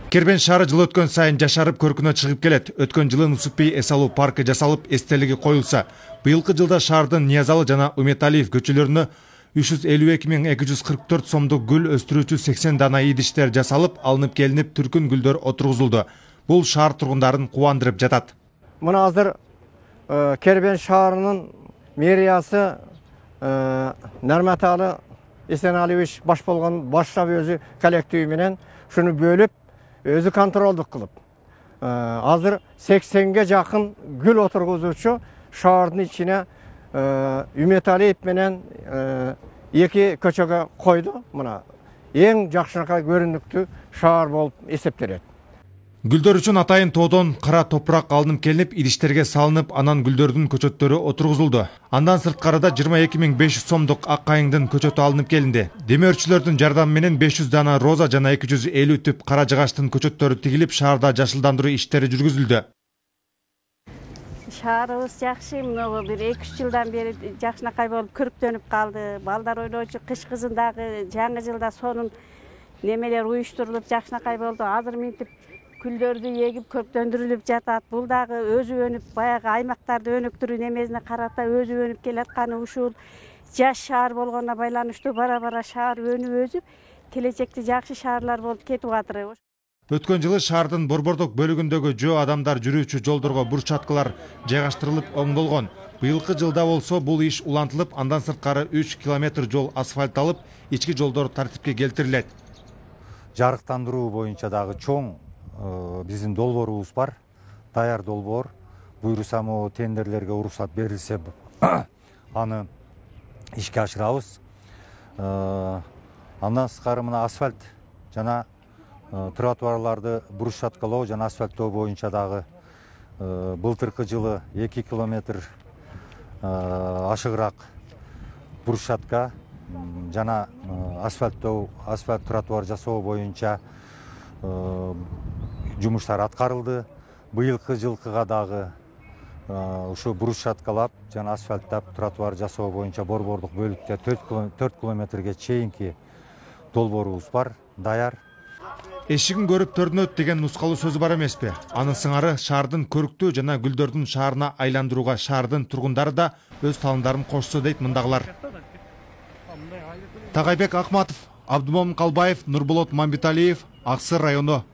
Кербен шаары жыл өткөн сайын жашарып көркүнө чыгып келет. Өткөн жылы Нусупбей эс алуу паркы жасалып, эстелиги коюлса, быйылкы жылда шаардын Ниязалы жана Үмөталиев көчөлөрүнө 352.244 сомдук гүл өстүрүүчү 80 дана идиштер жасалып, алынып келинип, түркүн гүлдөр отургузулду. Бул шаар тургундарын кубандырып жатат. Мына азыр Кербен шаарынын мэриясы Нарматалы Эсеналиевич баш болгон баштап өзү коллективи менен шуну бөлүп, өзү контролдук кылып, азыр 80ге жакын гүл отургузуучу шаардын ичине Үмөталиев менен эки көчөгө койду. Мына эң жакшынакай көрүнүктүү шаар болуп эсептелет. Гүлдөр үчүн атайын тоодон кара топурак алынып келинип, идиштерге салынып, анан гүлдөрдүн көчөттөрү отургузулду. Андан сырткарыда 22.500 сомдук ак кайыңдын көчөтү алынып келинди. Демөөрчүлөрдүн жардамы менен 500 дана роза жана 250 түп кара жыгачтын көчөттөрү тигилип, шаарда жашылдандыруу иштери жүргүзүлдү. Шаарыбыз жакшы, мына бир 2-3 жылдан бери жакшынакай болуп көрктөнүп калды. Балдар ойночу кыш кызындагы жаңы жылда сонун немелер уюштурулуп жакшынакай болду. Азыр минтип гүлдөрдү эгип көктөндүрүлүп жатат. Бул дагы өзү өнүп, баягы аймактарды өнүктүрүү немесине карата өзү өнүп келатканы ушул жаш шаар болгонуна байланыштуу бара-бара шаар өнүп өзүп, келечекте жакшы шаарлар болуп кетип атыр. Өткөн жылы шаардын борбордук бөлүгүндөгү жөө адамдар жүрүүчү жолдорго бурчаткалар жайгаштырылып оңдолгон. Быйылкы жылда болсо бул иш улантылып, андан сырткары 3 километр жол асфальтталып, ички жолдор тартипке келтирилет. Жарыктандыруу боюнча дагы чоң биздин долбоорубуз бар. Даяр долбоор. Буйрса могу тендерлерге уруксат берилсе, аны ишке ашырабыз. Андан сырткары мына асфальт жана тротуарларды брусчаткалоо жана асфальттоо боюнча дагы былтыркы жылы 2 километр ашыгыраак брусчатка жана асфальт тротуар жасоо боюнча жумуштар аткарылды. Быйылкы жылкыга дагы ушу брусчаткалап жана асфальттап тротуар жасоо боюнча борбордук бөлүктө 4 километрге чейинки долбоорубуз бар, даяр. Эшигин көрүп төрүнөт деген нускалуу сөзү бар эмеспи? Анын сыңары шаардын көрктүү жана гүлдөрдүн шаарына айландырууга шаардын тургундары да өз талымдарын кошсо дейт мындагылар. Тагайбек Акматов, Абдумомун Калбаев, Нурболот Мамбеталиев, Аксыр району.